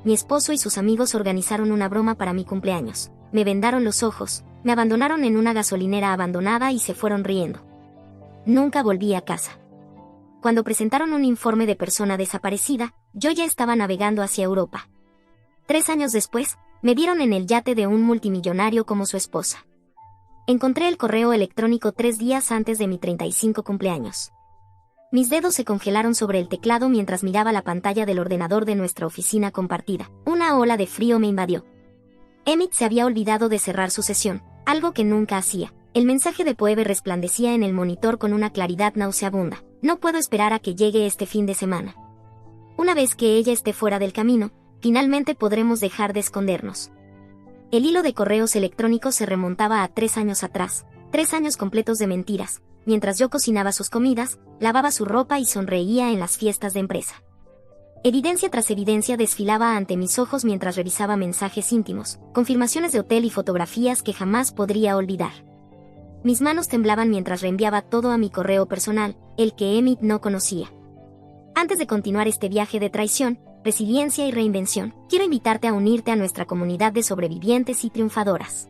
mi esposo y sus amigos organizaron una broma para mi cumpleaños. Me vendaron los ojos, me abandonaron en una gasolinera abandonada y se fueron riendo. Nunca volví a casa. Cuando presentaron un informe de persona desaparecida, yo ya estaba navegando hacia Europa. 3 años después, me vieron en el yate de un multimillonario como su esposa. Encontré el correo electrónico 3 días antes de mi 35 cumpleaños. Mis dedos se congelaron sobre el teclado mientras miraba la pantalla del ordenador de nuestra oficina compartida. Una ola de frío me invadió. Emmett se había olvidado de cerrar su sesión, algo que nunca hacía. El mensaje de Phoebe resplandecía en el monitor con una claridad nauseabunda. No puedo esperar a que llegue este fin de semana. Una vez que ella esté fuera del camino, finalmente podremos dejar de escondernos. El hilo de correos electrónicos se remontaba a 3 años atrás, 3 años completos de mentiras, mientras yo cocinaba sus comidas, lavaba su ropa y sonreía en las fiestas de empresa. Evidencia tras evidencia desfilaba ante mis ojos mientras revisaba mensajes íntimos, confirmaciones de hotel y fotografías que jamás podría olvidar. Mis manos temblaban mientras reenviaba todo a mi correo personal, el que Emmett no conocía. Antes de continuar este viaje de traición, resiliencia y reinvención, quiero invitarte a unirte a nuestra comunidad de sobrevivientes y triunfadoras.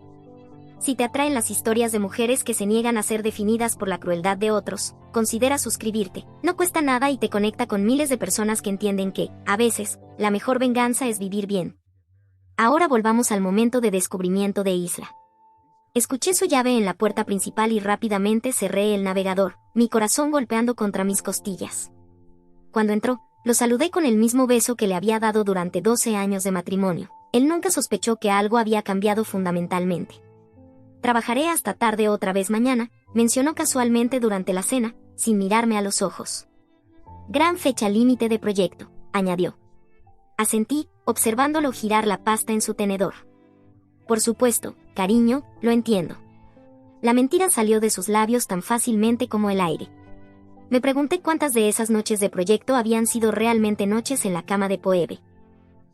Si te atraen las historias de mujeres que se niegan a ser definidas por la crueldad de otros, considera suscribirte. No cuesta nada y te conecta con miles de personas que entienden que, a veces, la mejor venganza es vivir bien. Ahora volvamos al momento de descubrimiento de Isla. Escuché su llave en la puerta principal y rápidamente cerré el navegador, mi corazón golpeando contra mis costillas. Cuando entró, lo saludé con el mismo beso que le había dado durante 12 años de matrimonio. Él nunca sospechó que algo había cambiado fundamentalmente. Trabajaré hasta tarde otra vez mañana, mencionó casualmente durante la cena, sin mirarme a los ojos. Gran fecha límite de proyecto, añadió. Asentí, observándolo girar la pasta en su tenedor. Por supuesto, cariño, lo entiendo. La mentira salió de sus labios tan fácilmente como el aire. Me pregunté cuántas de esas noches de proyecto habían sido realmente noches en la cama de Phoebe.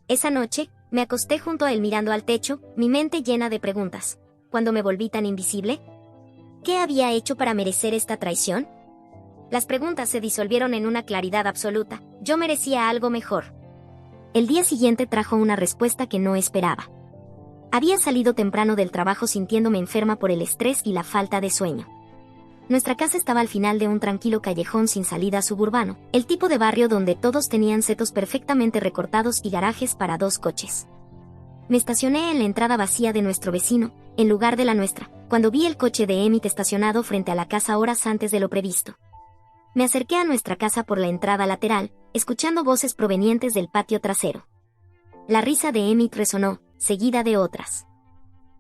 Esa noche, me acosté junto a él mirando al techo, mi mente llena de preguntas. ¿Cuándo me volví tan invisible? ¿Qué había hecho para merecer esta traición? Las preguntas se disolvieron en una claridad absoluta. Yo merecía algo mejor. El día siguiente trajo una respuesta que no esperaba. Había salido temprano del trabajo sintiéndome enferma por el estrés y la falta de sueño. Nuestra casa estaba al final de un tranquilo callejón sin salida suburbano, el tipo de barrio donde todos tenían setos perfectamente recortados y garajes para 2 coches. Me estacioné en la entrada vacía de nuestro vecino, en lugar de la nuestra, cuando vi el coche de Emmett estacionado frente a la casa horas antes de lo previsto. Me acerqué a nuestra casa por la entrada lateral, escuchando voces provenientes del patio trasero. La risa de Emmett resonó, seguida de otras.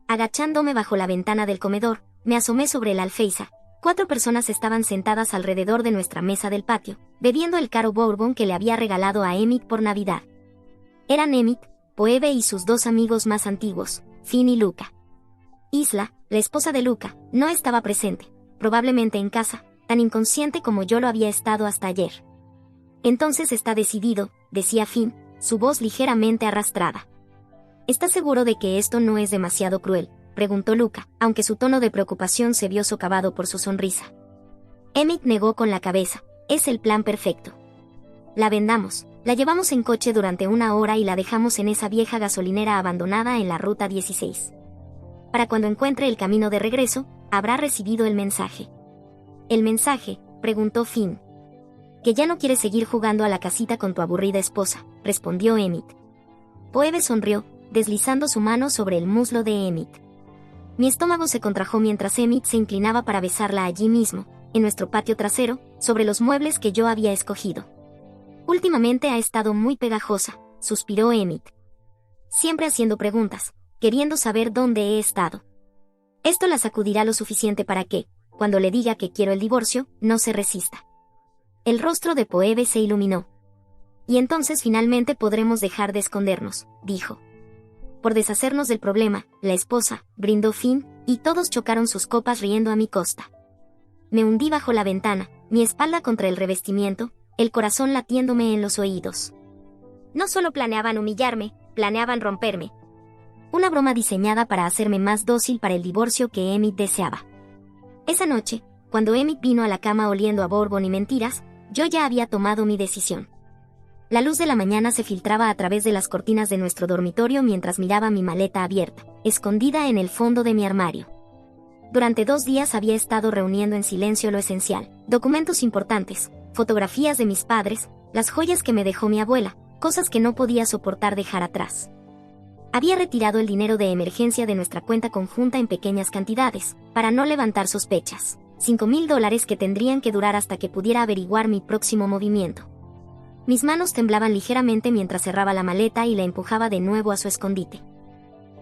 Agachándome bajo la ventana del comedor, me asomé sobre el alféizar. 4 personas estaban sentadas alrededor de nuestra mesa del patio, bebiendo el caro bourbon que le había regalado a Emmett por Navidad. Eran Emmett, Phoebe y sus 2 amigos más antiguos, Finn y Luca. Isla, la esposa de Luca, no estaba presente, probablemente en casa, tan inconsciente como yo lo había estado hasta ayer. Entonces está decidido, decía Finn, su voz ligeramente arrastrada. ¿Estás seguro de que esto no es demasiado cruel?, preguntó Luca, aunque su tono de preocupación se vio socavado por su sonrisa. Emmett negó con la cabeza. Es el plan perfecto. La vendamos, la llevamos en coche durante 1 hora y la dejamos en esa vieja gasolinera abandonada en la ruta 16. Para cuando encuentre el camino de regreso, habrá recibido el mensaje. ¿El mensaje?, preguntó Finn. Que ya no quieres seguir jugando a la casita con tu aburrida esposa, respondió Emmett. Phoebe sonrió, deslizando su mano sobre el muslo de Emmett. Mi estómago se contrajo mientras Emmett se inclinaba para besarla allí mismo, en nuestro patio trasero, sobre los muebles que yo había escogido. Últimamente ha estado muy pegajosa, suspiró Emmett. Siempre haciendo preguntas, queriendo saber dónde he estado. Esto la sacudirá lo suficiente para que, cuando le diga que quiero el divorcio, no se resista. El rostro de Phoebe se iluminó. Y entonces finalmente podremos dejar de escondernos, dijo. Por deshacernos del problema, la esposa, brindó Finn, y todos chocaron sus copas riendo a mi costa. Me hundí bajo la ventana, mi espalda contra el revestimiento, el corazón latiéndome en los oídos. No solo planeaban humillarme, planeaban romperme. Una broma diseñada para hacerme más dócil para el divorcio que Emmett deseaba. Esa noche, cuando Emmett vino a la cama oliendo a bourbon y mentiras, yo ya había tomado mi decisión. La luz de la mañana se filtraba a través de las cortinas de nuestro dormitorio mientras miraba mi maleta abierta, escondida en el fondo de mi armario. Durante 2 días había estado reuniendo en silencio lo esencial: documentos importantes, fotografías de mis padres, las joyas que me dejó mi abuela, cosas que no podía soportar dejar atrás. Había retirado el dinero de emergencia de nuestra cuenta conjunta en pequeñas cantidades, para no levantar sospechas. $5,000 que tendrían que durar hasta que pudiera averiguar mi próximo movimiento. Mis manos temblaban ligeramente mientras cerraba la maleta y la empujaba de nuevo a su escondite.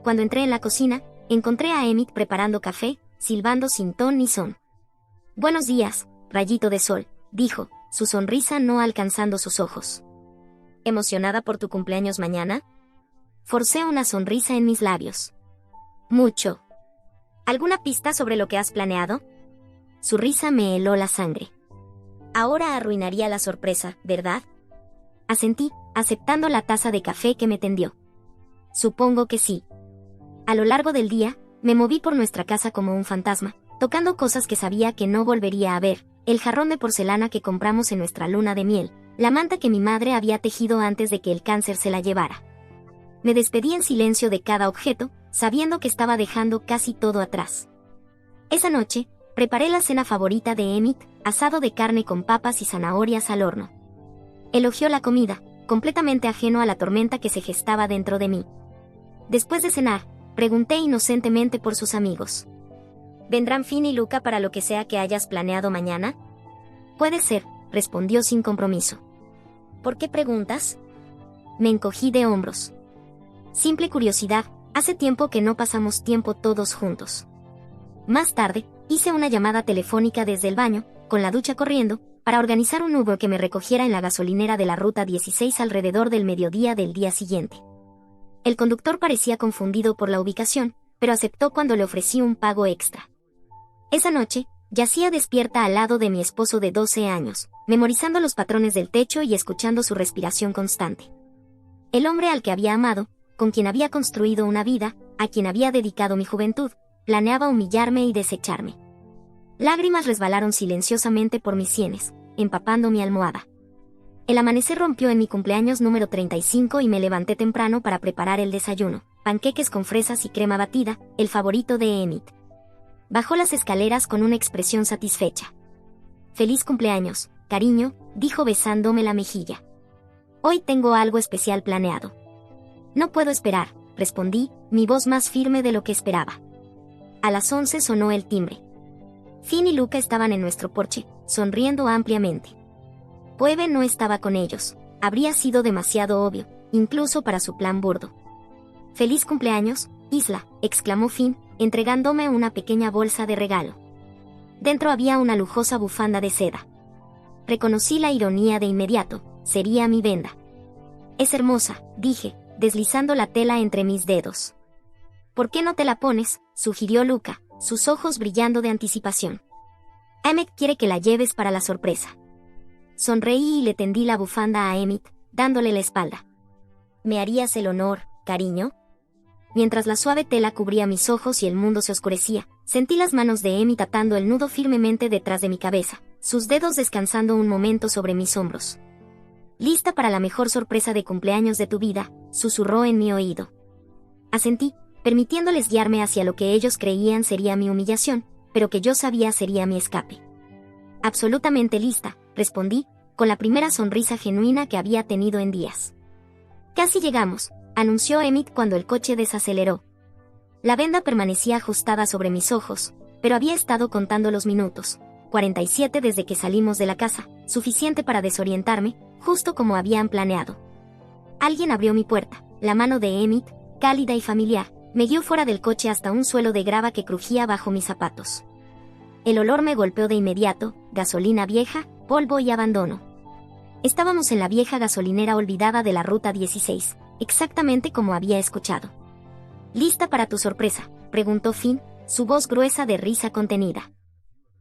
Cuando entré en la cocina, encontré a Emmett preparando café, silbando sin ton ni son. «Buenos días, rayito de sol», dijo, su sonrisa no alcanzando sus ojos. «¿Emocionada por tu cumpleaños mañana?» Forcé una sonrisa en mis labios. «Mucho». «¿Alguna pista sobre lo que has planeado?» Su risa me heló la sangre. «Ahora arruinaría la sorpresa, ¿verdad?» Asentí, aceptando la taza de café que me tendió. «Supongo que sí». A lo largo del día, me moví por nuestra casa como un fantasma, tocando cosas que sabía que no volvería a ver: el jarrón de porcelana que compramos en nuestra luna de miel, la manta que mi madre había tejido antes de que el cáncer se la llevara. Me despedí en silencio de cada objeto, sabiendo que estaba dejando casi todo atrás. Esa noche, preparé la cena favorita de Emmett, asado de carne con papas y zanahorias al horno. Elogió la comida, completamente ajeno a la tormenta que se gestaba dentro de mí. Después de cenar, pregunté inocentemente por sus amigos. ¿Vendrán Finn y Luca para lo que sea que hayas planeado mañana? Puede ser, respondió sin compromiso. ¿Por qué preguntas? Me encogí de hombros. Simple curiosidad, hace tiempo que no pasamos tiempo todos juntos. Más tarde, hice una llamada telefónica desde el baño, con la ducha corriendo, para organizar un Uber que me recogiera en la gasolinera de la Ruta 16 alrededor del mediodía del día siguiente. El conductor parecía confundido por la ubicación, pero aceptó cuando le ofrecí un pago extra. Esa noche, yacía despierta al lado de mi esposo de 12 años, memorizando los patrones del techo y escuchando su respiración constante. El hombre al que había amado, con quien había construido una vida, a quien había dedicado mi juventud, planeaba humillarme y desecharme. Lágrimas resbalaron silenciosamente por mis sienes, empapando mi almohada. El amanecer rompió en mi cumpleaños número 35 y me levanté temprano para preparar el desayuno: panqueques con fresas y crema batida, el favorito de Emmett. Bajó las escaleras con una expresión satisfecha. «Feliz cumpleaños, cariño», dijo besándome la mejilla. «Hoy tengo algo especial planeado». «No puedo esperar», respondí, mi voz más firme de lo que esperaba. A las 11 sonó el timbre. Finn y Luca estaban en nuestro porche, sonriendo ampliamente. Phoebe no estaba con ellos. Habría sido demasiado obvio, incluso para su plan burdo. «Feliz cumpleaños, Isla», exclamó Finn, entregándome una pequeña bolsa de regalo. Dentro había una lujosa bufanda de seda. Reconocí la ironía de inmediato: sería mi venda. «Es hermosa», dije, deslizando la tela entre mis dedos. «¿Por qué no te la pones?», sugirió Luca, sus ojos brillando de anticipación. «Emmett quiere que la lleves para la sorpresa». Sonreí y le tendí la bufanda a Emmett, dándole la espalda. «¿Me harías el honor, cariño?». Mientras la suave tela cubría mis ojos y el mundo se oscurecía, sentí las manos de Emmett atando el nudo firmemente detrás de mi cabeza, sus dedos descansando un momento sobre mis hombros. «¿Lista para la mejor sorpresa de cumpleaños de tu vida?», susurró en mi oído. Asentí, permitiéndoles guiarme hacia lo que ellos creían sería mi humillación, pero que yo sabía sería mi escape. «Absolutamente lista», respondí, con la primera sonrisa genuina que había tenido en días. «Casi llegamos», anunció Emmett cuando el coche desaceleró. La venda permanecía ajustada sobre mis ojos, pero había estado contando los minutos: 47 desde que salimos de la casa, suficiente para desorientarme, justo como habían planeado. Alguien abrió mi puerta. La mano de Emmett, cálida y familiar, me guió fuera del coche hasta un suelo de grava que crujía bajo mis zapatos. El olor me golpeó de inmediato: gasolina vieja, polvo y abandono. Estábamos en la vieja gasolinera olvidada de la Ruta 16, exactamente como había escuchado. «¿Lista para tu sorpresa?», preguntó Finn, su voz gruesa de risa contenida.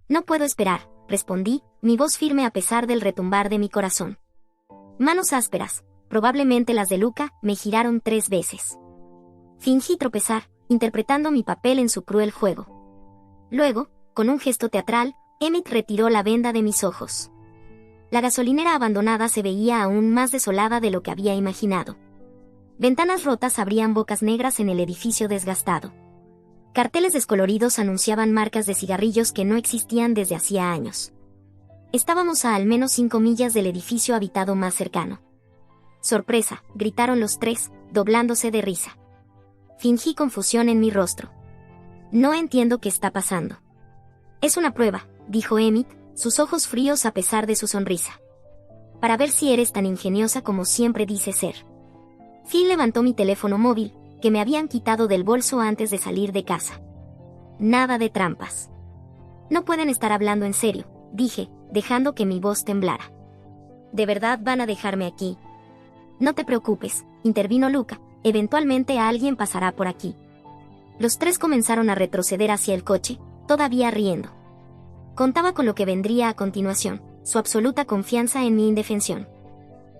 «No puedo esperar», respondí, mi voz firme a pesar del retumbar de mi corazón. Manos ásperas, probablemente las de Luca, me giraron 3 veces. Fingí tropezar, interpretando mi papel en su cruel juego. Luego, con un gesto teatral, Emmett retiró la venda de mis ojos. La gasolinera abandonada se veía aún más desolada de lo que había imaginado. Ventanas rotas abrían bocas negras en el edificio desgastado. Carteles descoloridos anunciaban marcas de cigarrillos que no existían desde hacía años. Estábamos a al menos 5 millas del edificio habitado más cercano. «¡Sorpresa!», gritaron los tres, doblándose de risa. Fingí confusión en mi rostro. «No entiendo qué está pasando». «Es una prueba», dijo Emmett, sus ojos fríos a pesar de su sonrisa. «Para ver si eres tan ingeniosa como siempre dices ser». Phil levantó mi teléfono móvil, que me habían quitado del bolso antes de salir de casa. «Nada de trampas». «No pueden estar hablando en serio», dije, dejando que mi voz temblara. «¿De verdad van a dejarme aquí?» «No te preocupes», intervino Luca, «eventualmente alguien pasará por aquí». Los tres comenzaron a retroceder hacia el coche, todavía riendo. Contaba con lo que vendría a continuación, su absoluta confianza en mi indefensión.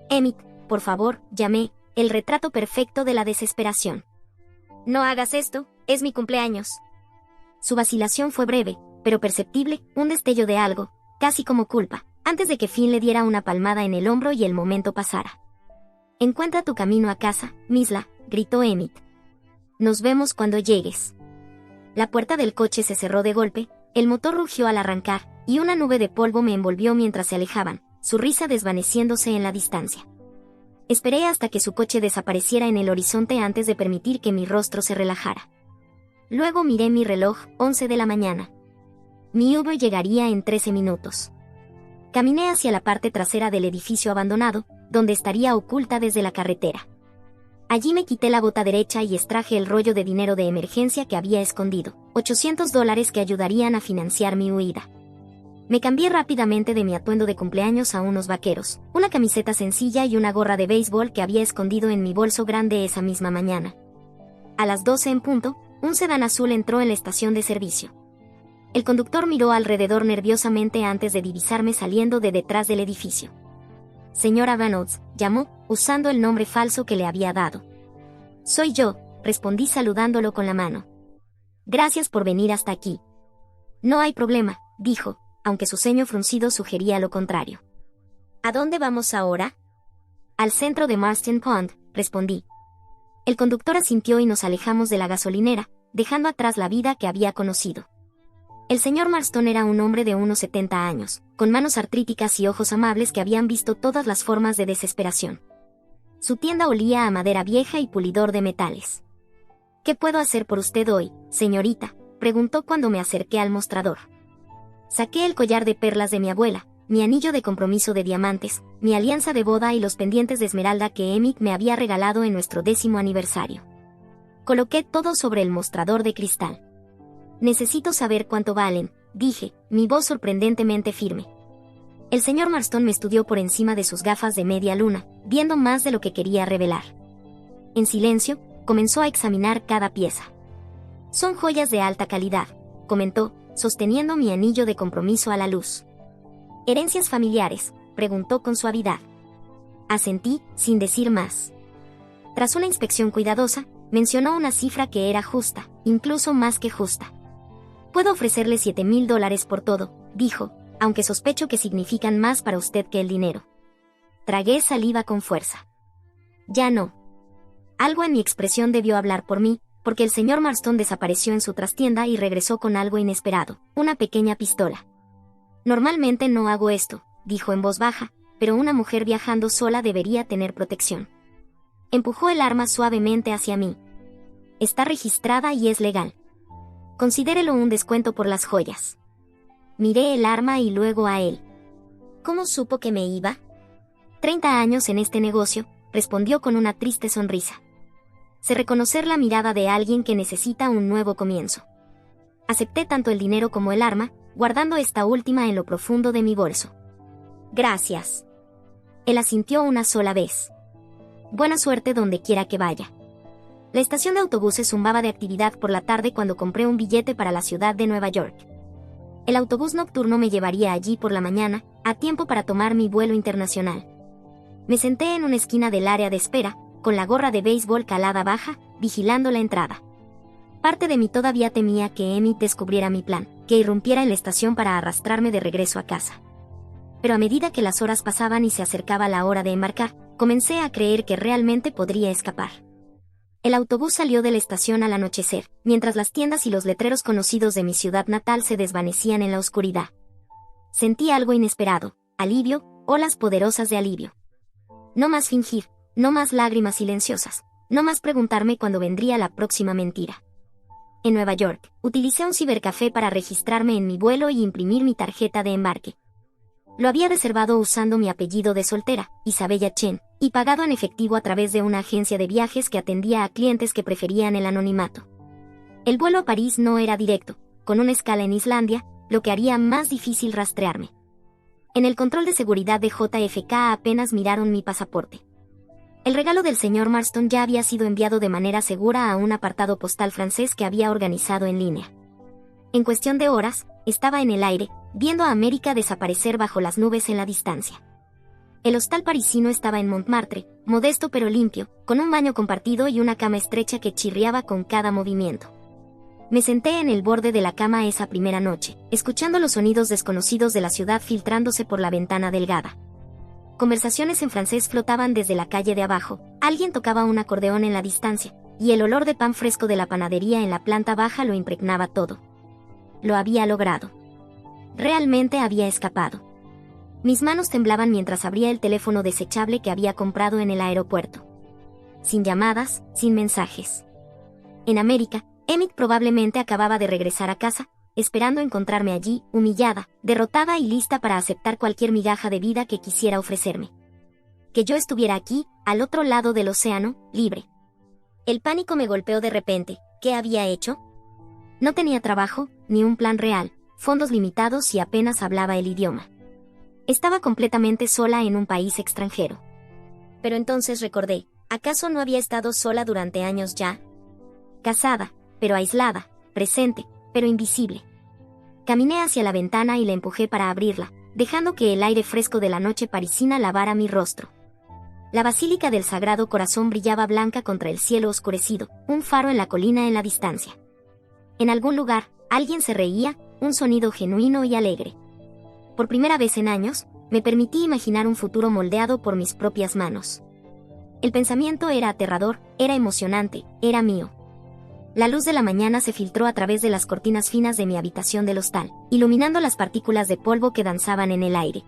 «Emmett, por favor», llamé, el retrato perfecto de la desesperación. «No hagas esto, es mi cumpleaños». Su vacilación fue breve, pero perceptible, un destello de algo, casi como culpa, antes de que Finn le diera una palmada en el hombro y el momento pasara. «Encuentra tu camino a casa, Misla», gritó Emmett. «Nos vemos cuando llegues». La puerta del coche se cerró de golpe, el motor rugió al arrancar, y una nube de polvo me envolvió mientras se alejaban, su risa desvaneciéndose en la distancia. Esperé hasta que su coche desapareciera en el horizonte antes de permitir que mi rostro se relajara. Luego miré mi reloj, 11 de la mañana. Mi Uber llegaría en 13 minutos. Caminé hacia la parte trasera del edificio abandonado, donde estaría oculta desde la carretera. Allí me quité la bota derecha y extraje el rollo de dinero de emergencia que había escondido, $800 que ayudarían a financiar mi huida. Me cambié rápidamente de mi atuendo de cumpleaños a unos vaqueros, una camiseta sencilla y una gorra de béisbol que había escondido en mi bolso grande esa misma mañana. A las 12 en punto, un sedán azul entró en la estación de servicio. El conductor miró alrededor nerviosamente antes de divisarme saliendo de detrás del edificio. «Señora Reynolds», llamó, usando el nombre falso que le había dado. «Soy yo», respondí saludándolo con la mano. «Gracias por venir hasta aquí». «No hay problema», dijo, aunque su ceño fruncido sugería lo contrario. «¿A dónde vamos ahora?» «Al centro de Marston Pond», respondí. El conductor asintió y nos alejamos de la gasolinera, dejando atrás la vida que había conocido. El señor Marston era un hombre de unos 70 años, con manos artríticas y ojos amables que habían visto todas las formas de desesperación. Su tienda olía a madera vieja y pulidor de metales. «¿Qué puedo hacer por usted hoy, señorita?», preguntó cuando me acerqué al mostrador. Saqué el collar de perlas de mi abuela, mi anillo de compromiso de diamantes, mi alianza de boda y los pendientes de esmeralda que Emmett me había regalado en nuestro 10º aniversario. Coloqué todo sobre el mostrador de cristal. «Necesito saber cuánto valen», dije, mi voz sorprendentemente firme. El señor Marston me estudió por encima de sus gafas de media luna, viendo más de lo que quería revelar. En silencio, comenzó a examinar cada pieza. «Son joyas de alta calidad», comentó, sosteniendo mi anillo de compromiso a la luz. «¿Herencias familiares?», preguntó con suavidad. Asentí, sin decir más. Tras una inspección cuidadosa, mencionó una cifra que era justa, incluso más que justa. «Puedo ofrecerle $7,000 por todo», dijo, aunque sospecho que significan más para usted que el dinero. Tragué saliva con fuerza. «Ya no». Algo en mi expresión debió hablar por mí, porque el señor Marston desapareció en su trastienda y regresó con algo inesperado, una pequeña pistola. «Normalmente no hago esto», dijo en voz baja, «pero una mujer viajando sola debería tener protección». Empujó el arma suavemente hacia mí. «Está registrada y es legal. Considérelo un descuento por las joyas». Miré el arma y luego a él. «¿Cómo supo que me iba?» 30 años en este negocio», respondió con una triste sonrisa. «Sé reconocer la mirada de alguien que necesita un nuevo comienzo». Acepté tanto el dinero como el arma, guardando esta última en lo profundo de mi bolso. «Gracias». Él asintió una sola vez. «Buena suerte donde quiera que vaya». La estación de autobuses zumbaba de actividad por la tarde cuando compré un billete para la ciudad de Nueva York. El autobús nocturno me llevaría allí por la mañana, a tiempo para tomar mi vuelo internacional. Me senté en una esquina del área de espera, con la gorra de béisbol calada baja, vigilando la entrada. Parte de mí todavía temía que Emmett descubriera mi plan, que irrumpiera en la estación para arrastrarme de regreso a casa. Pero a medida que las horas pasaban y se acercaba la hora de embarcar, comencé a creer que realmente podría escapar. El autobús salió de la estación al anochecer, mientras las tiendas y los letreros conocidos de mi ciudad natal se desvanecían en la oscuridad. Sentí algo inesperado, alivio, olas poderosas de alivio. No más fingir, no más lágrimas silenciosas, no más preguntarme cuándo vendría la próxima mentira. En Nueva York, utilicé un cibercafé para registrarme en mi vuelo y imprimir mi tarjeta de embarque. Lo había reservado usando mi apellido de soltera, Isabella Chen, y pagado en efectivo a través de una agencia de viajes que atendía a clientes que preferían el anonimato. El vuelo a París no era directo, con una escala en Islandia, lo que haría más difícil rastrearme. En el control de seguridad de JFK apenas miraron mi pasaporte. El regalo del señor Marston ya había sido enviado de manera segura a un apartado postal francés que había organizado en línea. En cuestión de horas, estaba en el aire, viendo a América desaparecer bajo las nubes en la distancia. El hostal parisino estaba en Montmartre, modesto pero limpio, con un baño compartido y una cama estrecha que chirriaba con cada movimiento. Me senté en el borde de la cama esa primera noche, escuchando los sonidos desconocidos de la ciudad filtrándose por la ventana delgada. Conversaciones en francés flotaban desde la calle de abajo, alguien tocaba un acordeón en la distancia, y el olor de pan fresco de la panadería en la planta baja lo impregnaba todo. Lo había logrado. Realmente había escapado. Mis manos temblaban mientras abría el teléfono desechable que había comprado en el aeropuerto. Sin llamadas, sin mensajes. En América, Emmett probablemente acababa de regresar a casa, esperando encontrarme allí, humillada, derrotada y lista para aceptar cualquier migaja de vida que quisiera ofrecerme. Que yo estuviera aquí, al otro lado del océano, libre. El pánico me golpeó de repente. ¿Qué había hecho? No tenía trabajo, ni un plan real, fondos limitados y apenas hablaba el idioma. Estaba completamente sola en un país extranjero. Pero entonces recordé, ¿acaso no había estado sola durante años ya? Casada, pero aislada, presente, pero invisible. Caminé hacia la ventana y la empujé para abrirla, dejando que el aire fresco de la noche parisina lavara mi rostro. La Basílica del Sagrado Corazón brillaba blanca contra el cielo oscurecido, un faro en la colina en la distancia. En algún lugar, alguien se reía, un sonido genuino y alegre. Por primera vez en años, me permití imaginar un futuro moldeado por mis propias manos. El pensamiento era aterrador, era emocionante, era mío. La luz de la mañana se filtró a través de las cortinas finas de mi habitación del hostal, iluminando las partículas de polvo que danzaban en el aire.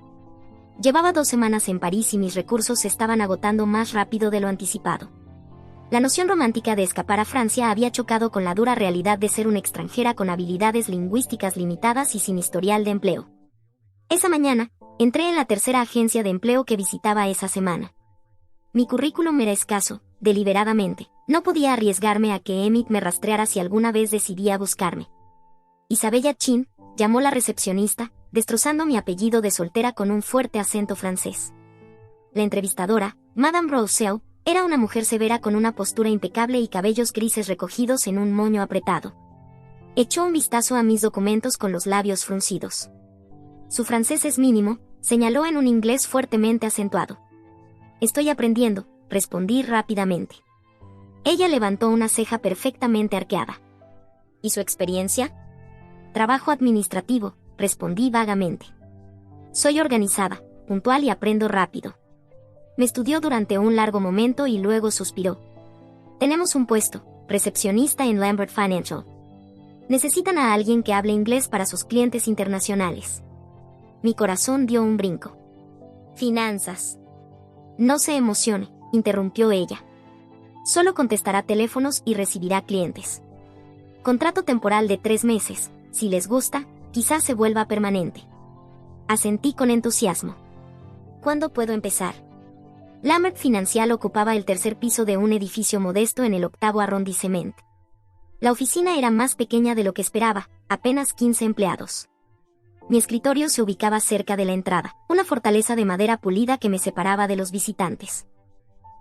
Llevaba 2 semanas en París y mis recursos se estaban agotando más rápido de lo anticipado. La noción romántica de escapar a Francia había chocado con la dura realidad de ser una extranjera con habilidades lingüísticas limitadas y sin historial de empleo. Esa mañana, entré en la tercera agencia de empleo que visitaba esa semana. Mi currículum era escaso, deliberadamente. No podía arriesgarme a que Emmett me rastreara si alguna vez decidía buscarme. Isabella Chen, llamó la recepcionista, destrozando mi apellido de soltera con un fuerte acento francés. La entrevistadora, Madame Rousseau, era una mujer severa con una postura impecable y cabellos grises recogidos en un moño apretado. Echó un vistazo a mis documentos con los labios fruncidos. Su francés es mínimo, señaló en un inglés fuertemente acentuado. Estoy aprendiendo, respondí rápidamente. Ella levantó una ceja perfectamente arqueada. ¿Y su experiencia? Trabajo administrativo, respondí vagamente. Soy organizada, puntual y aprendo rápido. Me estudió durante un largo momento y luego suspiró. Tenemos un puesto, recepcionista en Lambert Financial. Necesitan a alguien que hable inglés para sus clientes internacionales. Mi corazón dio un brinco. Finanzas. No se emocione, interrumpió ella. Solo contestará teléfonos y recibirá clientes. Contrato temporal de 3 meses, si les gusta, quizás se vuelva permanente. Asentí con entusiasmo. ¿Cuándo puedo empezar? Lambert Financial ocupaba el 3er piso de un edificio modesto en el 8º arrondissement. La oficina era más pequeña de lo que esperaba, apenas 15 empleados. Mi escritorio se ubicaba cerca de la entrada, una fortaleza de madera pulida que me separaba de los visitantes.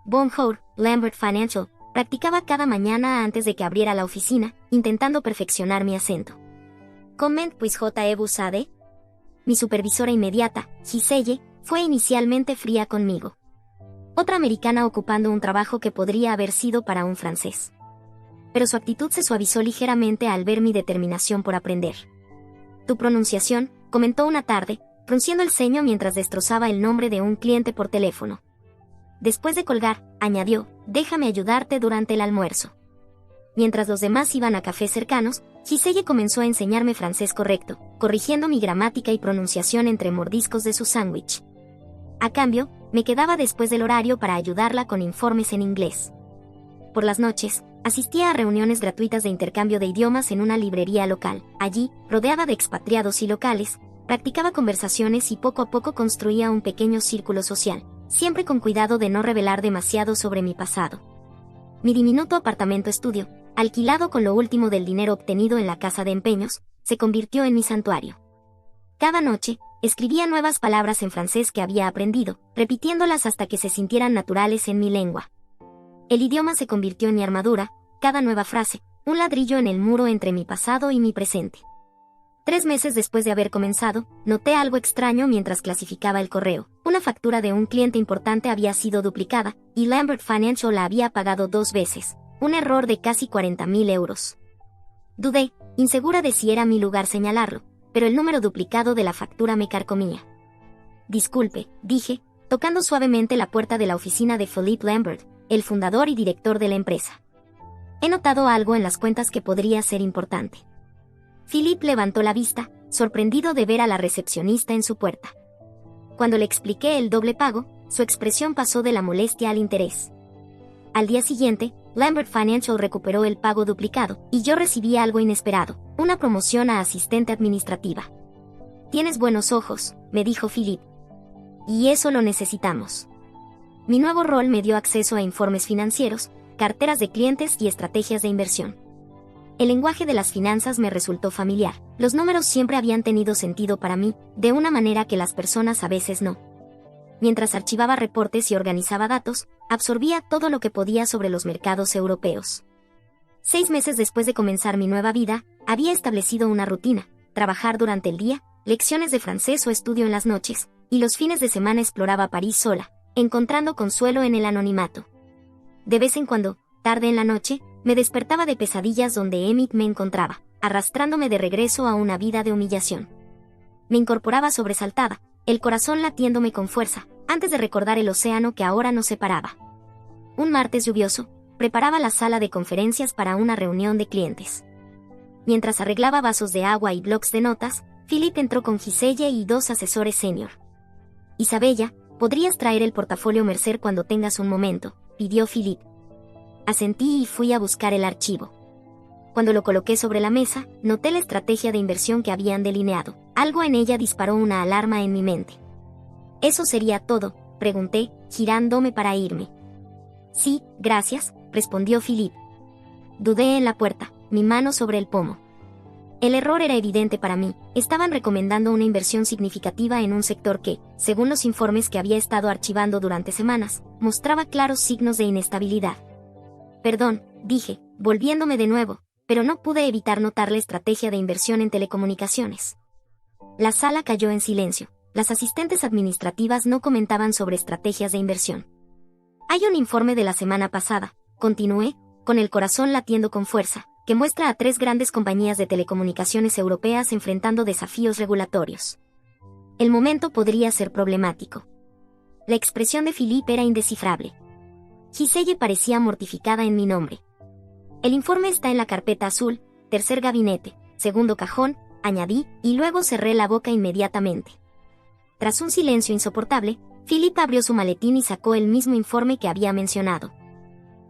Bonjour, Lambert Financial, practicaba cada mañana antes de que abriera la oficina, intentando perfeccionar mi acento. Comment puis vous aider? Mi supervisora inmediata, Giselle, fue inicialmente fría conmigo. Otra americana ocupando un trabajo que podría haber sido para un francés. Pero su actitud se suavizó ligeramente al ver mi determinación por aprender. Tu pronunciación, comentó una tarde, frunciendo el ceño mientras destrozaba el nombre de un cliente por teléfono. Después de colgar, añadió, déjame ayudarte durante el almuerzo. Mientras los demás iban a cafés cercanos, Giselle comenzó a enseñarme francés correcto, corrigiendo mi gramática y pronunciación entre mordiscos de su sándwich. A cambio, me quedaba después del horario para ayudarla con informes en inglés. Por las noches, asistía a reuniones gratuitas de intercambio de idiomas en una librería local. Allí, rodeada de expatriados y locales, practicaba conversaciones y poco a poco construía un pequeño círculo social, siempre con cuidado de no revelar demasiado sobre mi pasado. Mi diminuto apartamento estudio, alquilado con lo último del dinero obtenido en la casa de empeños, se convirtió en mi santuario. Cada noche, escribía nuevas palabras en francés que había aprendido, repitiéndolas hasta que se sintieran naturales en mi lengua. El idioma se convirtió en mi armadura, cada nueva frase, un ladrillo en el muro entre mi pasado y mi presente. 3 meses después de haber comenzado, noté algo extraño mientras clasificaba el correo. Una factura de un cliente importante había sido duplicada, y Lambert Financial la había pagado 2 veces. Un error de casi 40.000 euros. Dudé, insegura de si era mi lugar señalarlo, pero el número duplicado de la factura me carcomía. Disculpe, dije, tocando suavemente la puerta de la oficina de Philippe Lambert, el fundador y director de la empresa. He notado algo en las cuentas que podría ser importante. Philippe levantó la vista, sorprendido de ver a la recepcionista en su puerta. Cuando le expliqué el doble pago, su expresión pasó de la molestia al interés. Al día siguiente, Lambert Financial recuperó el pago duplicado, y yo recibí algo inesperado, una promoción a asistente administrativa. Tienes buenos ojos, me dijo Philippe. Y eso lo necesitamos. Mi nuevo rol me dio acceso a informes financieros, carteras de clientes y estrategias de inversión. El lenguaje de las finanzas me resultó familiar. Los números siempre habían tenido sentido para mí, de una manera que las personas a veces no. Mientras archivaba reportes y organizaba datos, absorbía todo lo que podía sobre los mercados europeos. 6 meses después de comenzar mi nueva vida, había establecido una rutina: trabajar durante el día, lecciones de francés o estudio en las noches, y los fines de semana exploraba París sola, encontrando consuelo en el anonimato. De vez en cuando, tarde en la noche, me despertaba de pesadillas donde Emmett me encontraba, arrastrándome de regreso a una vida de humillación. Me incorporaba sobresaltada, el corazón latiéndome con fuerza, antes de recordar el océano que ahora nos separaba. Un martes lluvioso, preparaba la sala de conferencias para una reunión de clientes. Mientras arreglaba vasos de agua y blocs de notas, Philippe entró con Giselle y 2 asesores senior. Isabella, ¿podrías traer el portafolio Mercer cuando tengas un momento?, pidió Philippe. Asentí y fui a buscar el archivo. Cuando lo coloqué sobre la mesa, noté la estrategia de inversión que habían delineado. Algo en ella disparó una alarma en mi mente. ¿Eso sería todo?, pregunté, girándome para irme. Sí, gracias, respondió Philippe. Dudé en la puerta, mi mano sobre el pomo. El error era evidente para mí. Estaban recomendando una inversión significativa en un sector que, según los informes que había estado archivando durante semanas, mostraba claros signos de inestabilidad. Perdón, dije, volviéndome de nuevo, pero no pude evitar notar la estrategia de inversión en telecomunicaciones. La sala cayó en silencio. Las asistentes administrativas no comentaban sobre estrategias de inversión. Hay un informe de la semana pasada, continué, con el corazón latiendo con fuerza, que muestra a 3 grandes compañías de telecomunicaciones europeas enfrentando desafíos regulatorios. El momento podría ser problemático. La expresión de Philippe era indescifrable. Giselle parecía mortificada en mi nombre. El informe está en la carpeta azul, tercer gabinete, segundo cajón, añadí, y luego cerré la boca inmediatamente. Tras un silencio insoportable, Philippe abrió su maletín y sacó el mismo informe que había mencionado.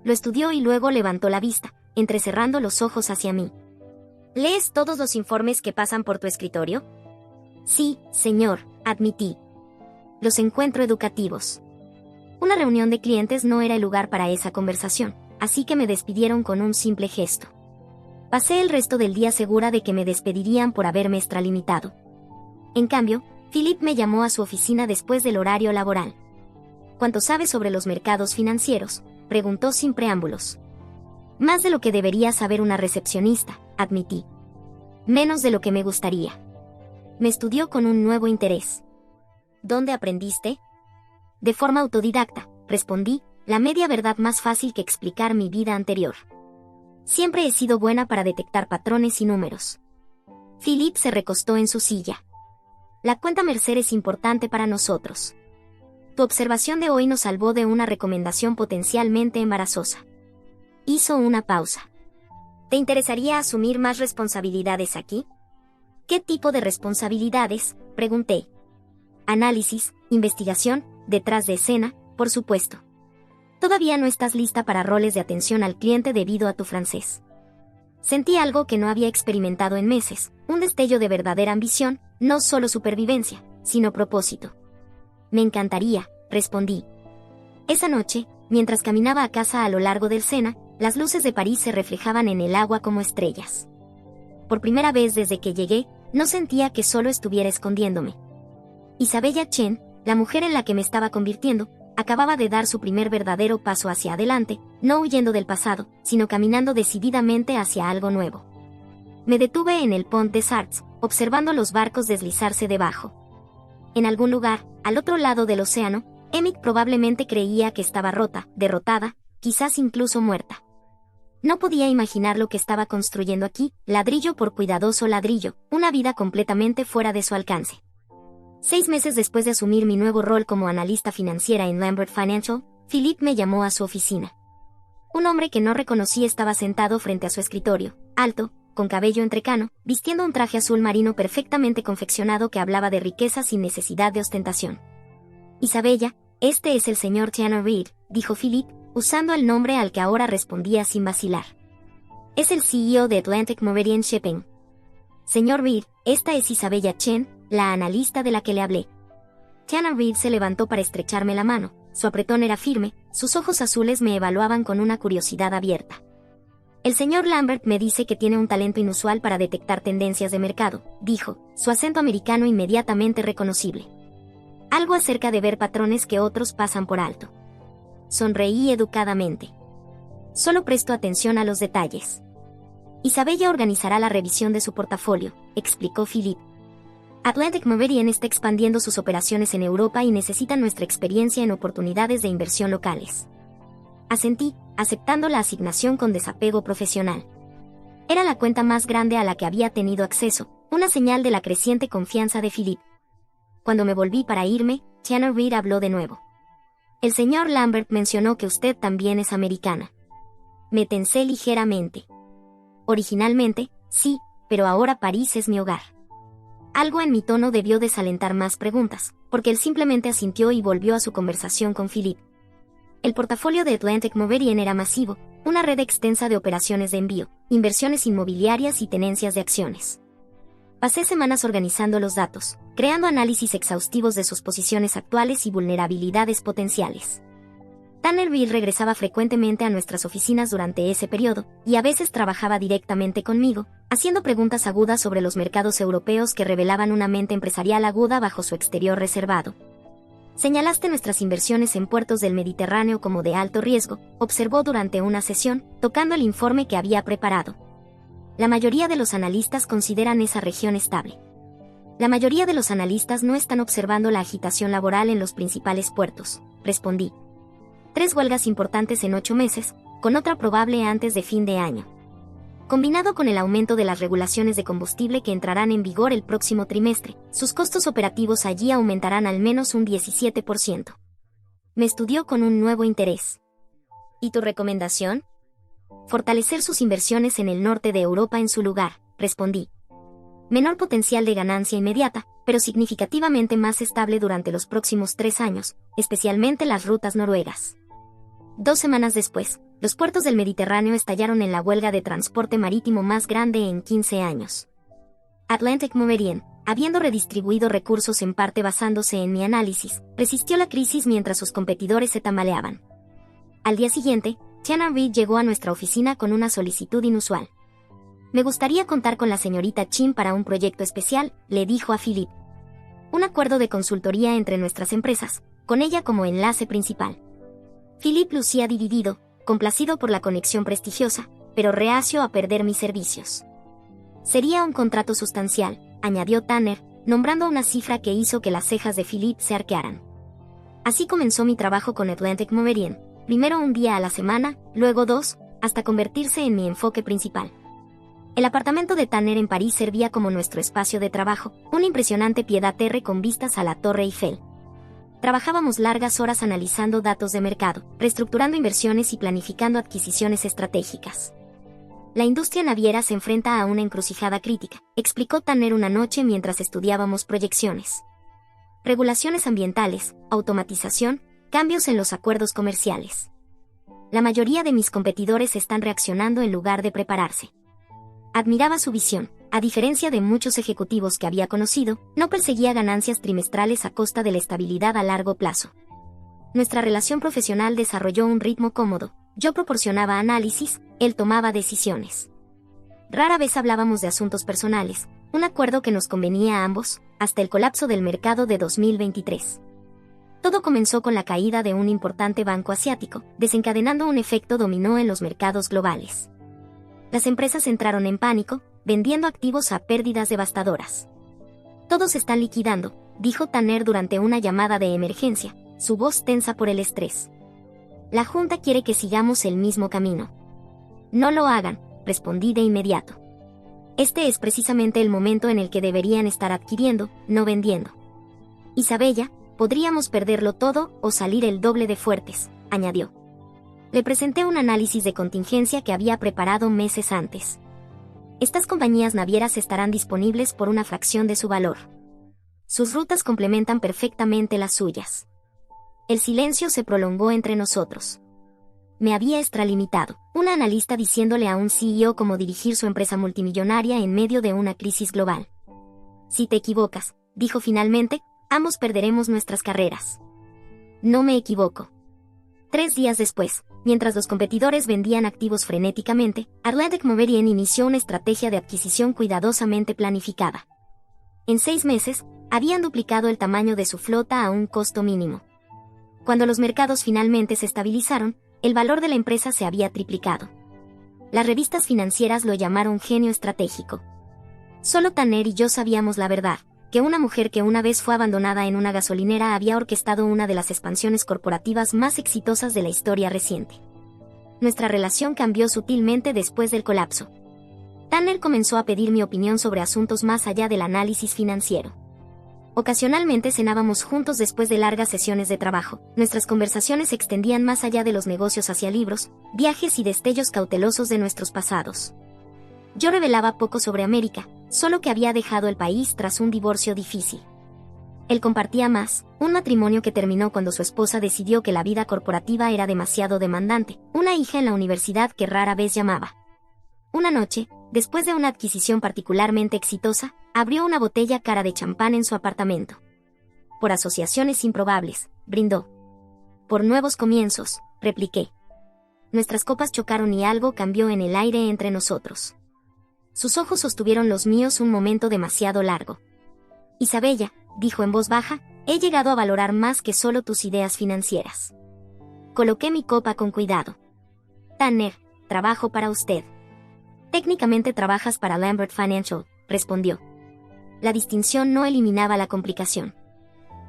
Lo estudió y luego levantó la vista, entrecerrando los ojos hacia mí. ¿Lees todos los informes que pasan por tu escritorio? Sí, señor, admití. Los encuentro educativos. Una reunión de clientes no era el lugar para esa conversación, así que me despidieron con un simple gesto. Pasé el resto del día segura de que me despedirían por haberme extralimitado. En cambio, Philippe me llamó a su oficina después del horario laboral. ¿Cuánto sabes sobre los mercados financieros?, preguntó sin preámbulos. Más de lo que debería saber una recepcionista, admití. Menos de lo que me gustaría. Me estudió con un nuevo interés. ¿Dónde aprendiste? De forma autodidacta, respondí, la media verdad más fácil que explicar mi vida anterior. Siempre he sido buena para detectar patrones y números. Philippe se recostó en su silla. La cuenta Mercer es importante para nosotros. Tu observación de hoy nos salvó de una recomendación potencialmente embarazosa. Hizo una pausa. ¿Te interesaría asumir más responsabilidades aquí? ¿Qué tipo de responsabilidades?, pregunté. Análisis, investigación, detrás de escena, por supuesto. Todavía no estás lista para roles de atención al cliente debido a tu francés. Sentí algo que no había experimentado en meses, un destello de verdadera ambición, no solo supervivencia, sino propósito. Me encantaría, respondí. Esa noche, mientras caminaba a casa a lo largo del Sena, las luces de París se reflejaban en el agua como estrellas. Por primera vez desde que llegué, no sentía que solo estuviera escondiéndome. Isabella Chen, la mujer en la que me estaba convirtiendo, acababa de dar su primer verdadero paso hacia adelante, no huyendo del pasado, sino caminando decididamente hacia algo nuevo. Me detuve en el Pont des Arts, observando los barcos deslizarse debajo. En algún lugar, al otro lado del océano, Emmett probablemente creía que estaba rota, derrotada, quizás incluso muerta. No podía imaginar lo que estaba construyendo aquí, ladrillo por cuidadoso ladrillo, una vida completamente fuera de su alcance. 6 meses después de asumir mi nuevo rol como analista financiera en Lambert Financial, Philippe me llamó a su oficina. Un hombre que no reconocí estaba sentado frente a su escritorio, alto, con cabello entrecano, vistiendo un traje azul marino perfectamente confeccionado que hablaba de riqueza sin necesidad de ostentación. Isabella, este es el señor Tiana Reed, dijo Philippe, usando el nombre al que ahora respondía sin vacilar. Es el CEO de Atlantic Meridian Shipping. Señor Reed, esta es Isabella Chen, la analista de la que le hablé. Tiana Reed se levantó para estrecharme la mano, su apretón era firme, sus ojos azules me evaluaban con una curiosidad abierta. El señor Lambert me dice que tiene un talento inusual para detectar tendencias de mercado, dijo, su acento americano inmediatamente reconocible. Algo acerca de ver patrones que otros pasan por alto. Sonreí educadamente. Solo presto atención a los detalles. Isabella organizará la revisión de su portafolio, explicó Philippe. Atlantic Meridian está expandiendo sus operaciones en Europa y necesita nuestra experiencia en oportunidades de inversión locales. Asentí, aceptando la asignación con desapego profesional. Era la cuenta más grande a la que había tenido acceso, una señal de la creciente confianza de Philippe. Cuando me volví para irme, Tiana Reed habló de nuevo. El señor Lambert mencionó que usted también es americana. Me tensé ligeramente. Originalmente, sí, pero ahora París es mi hogar. Algo en mi tono debió desalentar más preguntas, porque él simplemente asintió y volvió a su conversación con Philippe. El portafolio de Atlantic Meridian era masivo, una red extensa de operaciones de envío, inversiones inmobiliarias y tenencias de acciones. Pasé semanas organizando los datos, creando análisis exhaustivos de sus posiciones actuales y vulnerabilidades potenciales. Tanner Bill regresaba frecuentemente a nuestras oficinas durante ese periodo, y a veces trabajaba directamente conmigo, haciendo preguntas agudas sobre los mercados europeos que revelaban una mente empresarial aguda bajo su exterior reservado. Señalaste nuestras inversiones en puertos del Mediterráneo como de alto riesgo, observó durante una sesión, tocando el informe que había preparado. La mayoría de los analistas consideran esa región estable. La mayoría de los analistas no están observando la agitación laboral en los principales puertos, respondí. 3 huelgas importantes en 8 meses, con otra probable antes de fin de año. Combinado con el aumento de las regulaciones de combustible que entrarán en vigor el próximo trimestre, sus costos operativos allí aumentarán al menos un 17%. Me estudió con un nuevo interés. ¿Y tu recomendación? Fortalecer sus inversiones en el norte de Europa en su lugar, respondí. Menor potencial de ganancia inmediata, pero significativamente más estable durante los próximos 3 años, especialmente las rutas noruegas. 2 semanas después, los puertos del Mediterráneo estallaron en la huelga de transporte marítimo más grande en 15 años. Atlantic Meridian, habiendo redistribuido recursos en parte basándose en mi análisis, resistió la crisis mientras sus competidores se tambaleaban. Al día siguiente, Tiana Reed llegó a nuestra oficina con una solicitud inusual. Me gustaría contar con la señorita Chin para un proyecto especial, le dijo a Philippe. Un acuerdo de consultoría entre nuestras empresas, con ella como enlace principal. Philippe lucía dividido, complacido por la conexión prestigiosa, pero reacio a perder mis servicios. Sería un contrato sustancial, añadió Tanner, nombrando una cifra que hizo que las cejas de Philippe se arquearan. Así comenzó mi trabajo con Atlantic Meridian, primero un día a la semana, luego 2, hasta convertirse en mi enfoque principal. El apartamento de Tanner en París servía como nuestro espacio de trabajo, una impresionante pied-à-terre con vistas a la Torre Eiffel. Trabajábamos largas horas analizando datos de mercado, reestructurando inversiones y planificando adquisiciones estratégicas. La industria naviera se enfrenta a una encrucijada crítica, explicó Tanner una noche mientras estudiábamos proyecciones. Regulaciones ambientales, automatización, cambios en los acuerdos comerciales. La mayoría de mis competidores están reaccionando en lugar de prepararse. Admiraba su visión. A diferencia de muchos ejecutivos que había conocido, no perseguía ganancias trimestrales a costa de la estabilidad a largo plazo. Nuestra relación profesional desarrolló un ritmo cómodo. Yo proporcionaba análisis, él tomaba decisiones. Rara vez hablábamos de asuntos personales, un acuerdo que nos convenía a ambos, hasta el colapso del mercado de 2023. Todo comenzó con la caída de un importante banco asiático, desencadenando un efecto dominó en los mercados globales. Las empresas entraron en pánico, vendiendo activos a pérdidas devastadoras. Todos están liquidando, dijo Tanner durante una llamada de emergencia, su voz tensa por el estrés. La Junta quiere que sigamos el mismo camino. No lo hagan, respondí de inmediato. Este es precisamente el momento en el que deberían estar adquiriendo, no vendiendo. Isabella, podríamos perderlo todo o salir el doble de fuertes, añadió. Le presenté un análisis de contingencia que había preparado meses antes. Estas compañías navieras estarán disponibles por una fracción de su valor. Sus rutas complementan perfectamente las suyas. El silencio se prolongó entre nosotros. Me había extralimitado, una analista diciéndole a un CEO cómo dirigir su empresa multimillonaria en medio de una crisis global. Si te equivocas, dijo finalmente, ambos perderemos nuestras carreras. No me equivoco. 3 días después, mientras los competidores vendían activos frenéticamente, Atlantic Meridian inició una estrategia de adquisición cuidadosamente planificada. En 6 meses, habían duplicado el tamaño de su flota a un costo mínimo. Cuando los mercados finalmente se estabilizaron, el valor de la empresa se había triplicado. Las revistas financieras lo llamaron genio estratégico. Solo Tanner y yo sabíamos la verdad, que una mujer que una vez fue abandonada en una gasolinera había orquestado una de las expansiones corporativas más exitosas de la historia reciente. Nuestra relación cambió sutilmente después del colapso. Tanner comenzó a pedir mi opinión sobre asuntos más allá del análisis financiero. Ocasionalmente cenábamos juntos después de largas sesiones de trabajo. Nuestras conversaciones se extendían más allá de los negocios hacia libros, viajes y destellos cautelosos de nuestros pasados. Yo revelaba poco sobre América, solo que había dejado el país tras un divorcio difícil. Él compartía más, un matrimonio que terminó cuando su esposa decidió que la vida corporativa era demasiado demandante, una hija en la universidad que rara vez llamaba. Una noche, después de una adquisición particularmente exitosa, abrió una botella cara de champán en su apartamento. Por asociaciones improbables, brindó. Por nuevos comienzos, repliqué. Nuestras copas chocaron y algo cambió en el aire entre nosotros. Sus ojos sostuvieron los míos un momento demasiado largo. Isabella, dijo en voz baja, he llegado a valorar más que solo tus ideas financieras. Coloqué mi copa con cuidado. Tanner, trabajo para usted. Técnicamente trabajas para Lambert Financial, respondió. La distinción no eliminaba la complicación.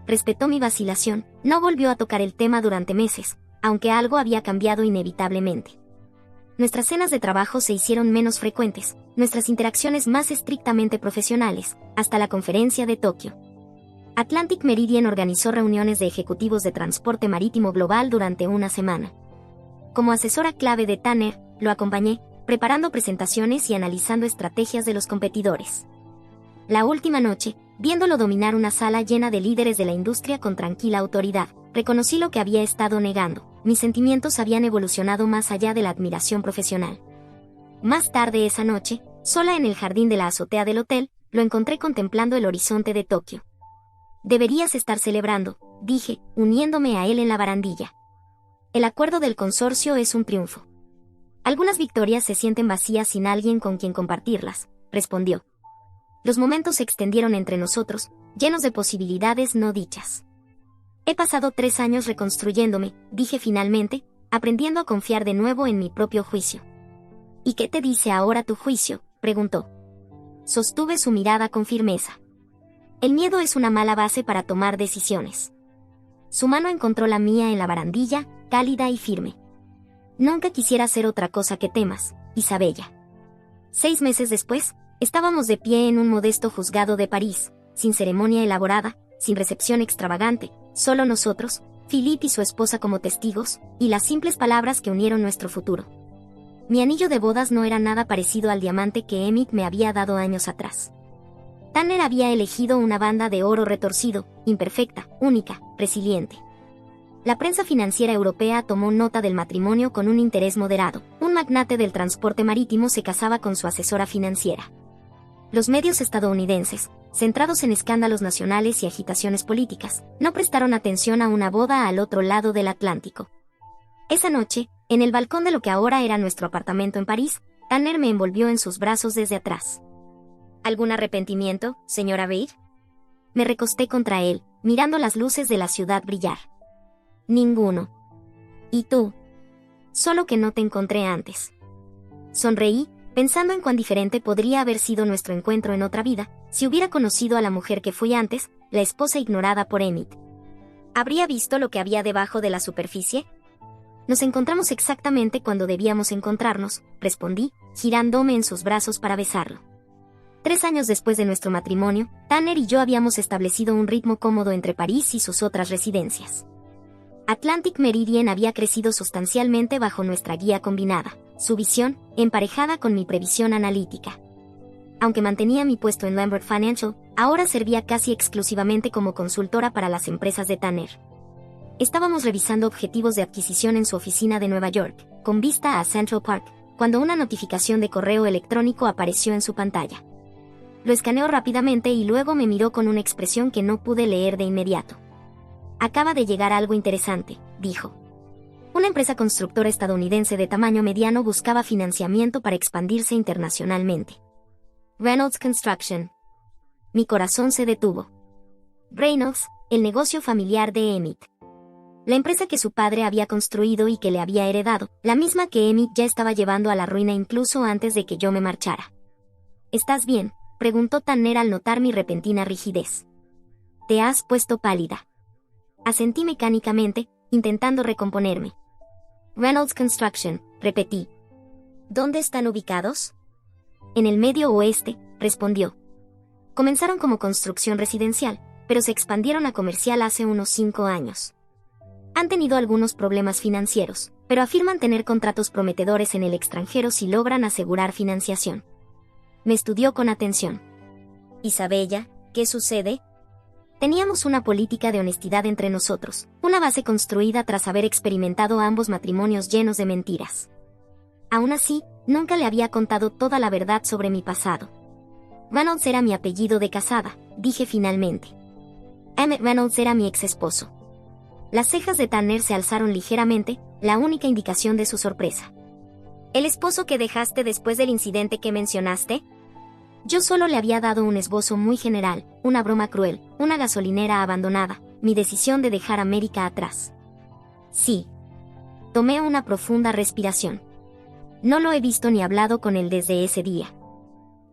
Respetó mi vacilación, no volvió a tocar el tema durante meses, aunque algo había cambiado inevitablemente. Nuestras cenas de trabajo se hicieron menos frecuentes, nuestras interacciones más estrictamente profesionales, hasta la conferencia de Tokio. Atlantic Meridian organizó reuniones de ejecutivos de transporte marítimo global durante una semana. Como asesora clave de Tanner, lo acompañé, preparando presentaciones y analizando estrategias de los competidores. La última noche, viéndolo dominar una sala llena de líderes de la industria con tranquila autoridad, reconocí lo que había estado negando. Mis sentimientos habían evolucionado más allá de la admiración profesional. Más tarde esa noche, sola en el jardín de la azotea del hotel, lo encontré contemplando el horizonte de Tokio. Deberías estar celebrando, dije, uniéndome a él en la barandilla. El acuerdo del consorcio es un triunfo. Algunas victorias se sienten vacías sin alguien con quien compartirlas, respondió. Los momentos se extendieron entre nosotros, llenos de posibilidades no dichas. He pasado 3 años reconstruyéndome, dije finalmente, aprendiendo a confiar de nuevo en mi propio juicio. ¿Y qué te dice ahora tu juicio?, preguntó. Sostuve su mirada con firmeza. El miedo es una mala base para tomar decisiones. Su mano encontró la mía en la barandilla, cálida y firme. Nunca quisiera ser otra cosa que temas, Isabella. 6 meses después, estábamos de pie en un modesto juzgado de París, sin ceremonia elaborada, sin recepción extravagante, solo nosotros, Philippe y su esposa como testigos, y las simples palabras que unieron nuestro futuro. Mi anillo de bodas no era nada parecido al diamante que Emmett me había dado años atrás. Tanner había elegido una banda de oro retorcido, imperfecta, única, resiliente. La prensa financiera europea tomó nota del matrimonio con un interés moderado. Un magnate del transporte marítimo se casaba con su asesora financiera. Los medios estadounidenses, centrados en escándalos nacionales y agitaciones políticas, no prestaron atención a una boda al otro lado del Atlántico. Esa noche, en el balcón de lo que ahora era nuestro apartamento en París, Tanner me envolvió en sus brazos desde atrás. ¿Algún arrepentimiento, señora Reid? Me recosté contra él, mirando las luces de la ciudad brillar. Ninguno. ¿Y tú? Solo que no te encontré antes. Sonreí, pensando en cuán diferente podría haber sido nuestro encuentro en otra vida, si hubiera conocido a la mujer que fui antes, la esposa ignorada por Emmett. ¿Habría visto lo que había debajo de la superficie? Nos encontramos exactamente cuando debíamos encontrarnos, respondí, girándome en sus brazos para besarlo. 3 años después de nuestro matrimonio, Tanner y yo habíamos establecido un ritmo cómodo entre París y sus otras residencias. Atlantic Meridian había crecido sustancialmente bajo nuestra guía combinada, su visión, emparejada con mi previsión analítica. Aunque mantenía mi puesto en Lambert Financial, ahora servía casi exclusivamente como consultora para las empresas de Tanner. Estábamos revisando objetivos de adquisición en su oficina de Nueva York, con vista a Central Park, cuando una notificación de correo electrónico apareció en su pantalla. Lo escaneó rápidamente y luego me miró con una expresión que no pude leer de inmediato. Acaba de llegar algo interesante, dijo. Una empresa constructora estadounidense de tamaño mediano buscaba financiamiento para expandirse internacionalmente. Reynolds Construction. Mi corazón se detuvo. Reynolds, el negocio familiar de Emmett. La empresa que su padre había construido y que le había heredado, la misma que Emmett ya estaba llevando a la ruina incluso antes de que yo me marchara. ¿Estás bien?, preguntó Tanner al notar mi repentina rigidez. ¿Te has puesto pálida? Asentí mecánicamente, intentando recomponerme. Reynolds Construction, repetí. ¿Dónde están ubicados? En el Medio Oeste, respondió. Comenzaron como construcción residencial, pero se expandieron a comercial hace unos 5 años. Han tenido algunos problemas financieros, pero afirman tener contratos prometedores en el extranjero si logran asegurar financiación. Me estudió con atención. Isabella, ¿qué sucede? Teníamos una política de honestidad entre nosotros, una base construida tras haber experimentado ambos matrimonios llenos de mentiras. Aún así, nunca le había contado toda la verdad sobre mi pasado. Reynolds era mi apellido de casada, dije finalmente. Emmett Reynolds era mi ex esposo. Las cejas de Tanner se alzaron ligeramente, la única indicación de su sorpresa. ¿El esposo que dejaste después del incidente que mencionaste? Yo solo le había dado un esbozo muy general, una broma cruel, una gasolinera abandonada, mi decisión de dejar América atrás. Sí. Tomé una profunda respiración. No lo he visto ni hablado con él desde ese día.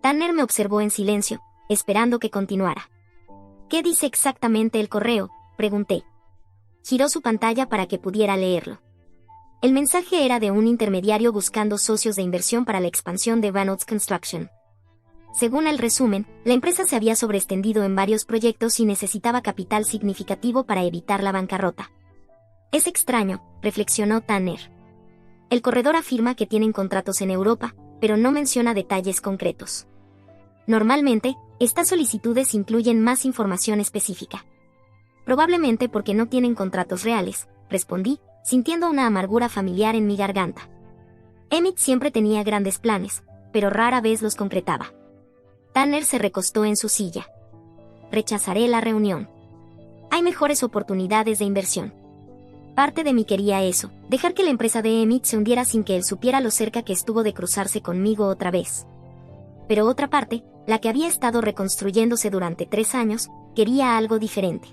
Tanner me observó en silencio, esperando que continuara. ¿Qué dice exactamente el correo?, pregunté. Giró su pantalla para que pudiera leerlo. El mensaje era de un intermediario buscando socios de inversión para la expansión de Reynolds Construction. Según el resumen, la empresa se había sobreextendido en varios proyectos y necesitaba capital significativo para evitar la bancarrota. Es extraño, reflexionó Tanner. El corredor afirma que tienen contratos en Europa, pero no menciona detalles concretos. Normalmente, estas solicitudes incluyen más información específica. Probablemente porque no tienen contratos reales, respondí, sintiendo una amargura familiar en mi garganta. Emmett siempre tenía grandes planes, pero rara vez los concretaba. Tanner se recostó en su silla. Rechazaré la reunión. Hay mejores oportunidades de inversión. Parte de mí quería eso, dejar que la empresa de Emmett se hundiera sin que él supiera lo cerca que estuvo de cruzarse conmigo otra vez. Pero otra parte, la que había estado reconstruyéndose durante 3 años, quería algo diferente.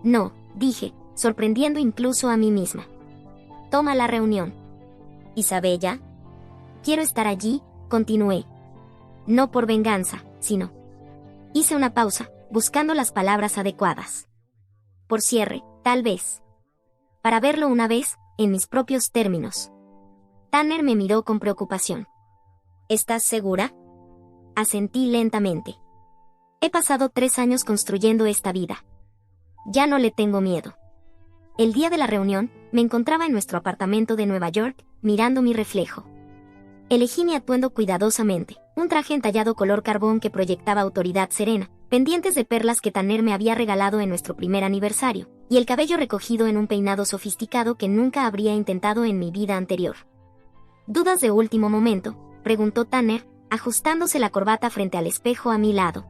No, dije, sorprendiendo incluso a mí misma. Toma la reunión. Isabella. Quiero estar allí, continué. No por venganza, sino. Hice una pausa, buscando las palabras adecuadas. Por cierre, tal vez. Para verlo una vez, en mis propios términos. Tanner me miró con preocupación. ¿Estás segura? Asentí lentamente. He pasado 3 años construyendo esta vida. Ya no le tengo miedo. El día de la reunión, me encontraba en nuestro apartamento de Nueva York, mirando mi reflejo. Elegí mi atuendo cuidadosamente, un traje entallado color carbón que proyectaba autoridad serena, pendientes de perlas que Tanner me había regalado en nuestro primer aniversario, y el cabello recogido en un peinado sofisticado que nunca habría intentado en mi vida anterior. ¿Dudas de último momento?, preguntó Tanner, ajustándose la corbata frente al espejo a mi lado.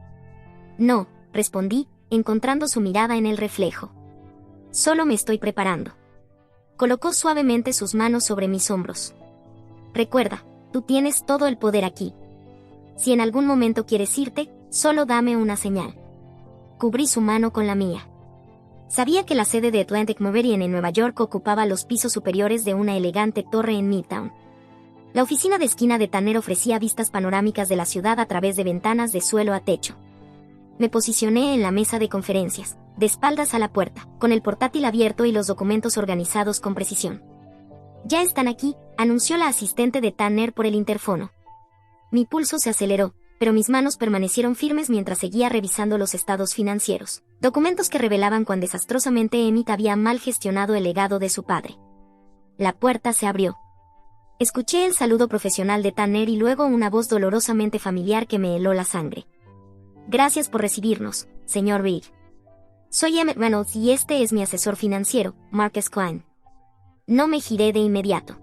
No, respondí, encontrando su mirada en el reflejo. Solo me estoy preparando. Colocó suavemente sus manos sobre mis hombros. Recuerda, tú tienes todo el poder aquí. Si en algún momento quieres irte, solo dame una señal. Cubrí su mano con la mía. Sabía que la sede de Atlantic Meridian en Nueva York ocupaba los pisos superiores de una elegante torre en Midtown. La oficina de esquina de Tanner ofrecía vistas panorámicas de la ciudad a través de ventanas de suelo a techo. Me posicioné en la mesa de conferencias, de espaldas a la puerta, con el portátil abierto y los documentos organizados con precisión. Ya están aquí, anunció la asistente de Tanner por el interfono. Mi pulso se aceleró, pero mis manos permanecieron firmes mientras seguía revisando los estados financieros, documentos que revelaban cuán desastrosamente Emmett había mal gestionado el legado de su padre. La puerta se abrió. Escuché el saludo profesional de Tanner y luego una voz dolorosamente familiar que me heló la sangre. Gracias por recibirnos, señor Reed. Soy Emmett Reynolds y este es mi asesor financiero, Marcus Klein. No me giré de inmediato.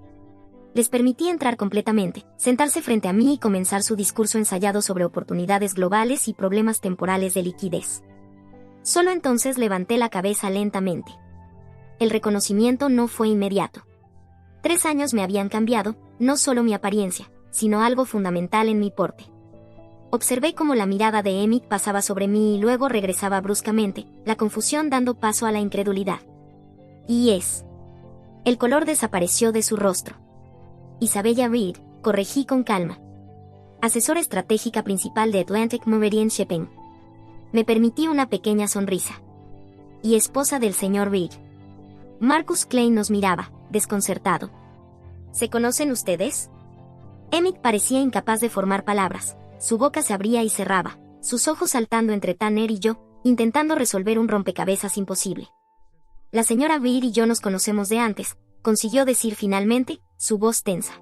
Les permití entrar completamente, sentarse frente a mí y comenzar su discurso ensayado sobre oportunidades globales y problemas temporales de liquidez. Solo entonces levanté la cabeza lentamente. El reconocimiento no fue inmediato. 3 años me habían cambiado, no solo mi apariencia, sino algo fundamental en mi porte. Observé cómo la mirada de Emmett pasaba sobre mí y luego regresaba bruscamente, la confusión dando paso a la incredulidad. El color desapareció de su rostro. Isabella Reed, corregí con calma. Asesora estratégica principal de Atlantic Meridian Shipping. Me permití una pequeña sonrisa. Y esposa del señor Reed. Marcus Klein nos miraba, desconcertado. ¿Se conocen ustedes? Emmett parecía incapaz de formar palabras. Su boca se abría y cerraba, sus ojos saltando entre Tanner y yo, intentando resolver un rompecabezas imposible. La señora Reed y yo nos conocemos de antes, consiguió decir finalmente, su voz tensa.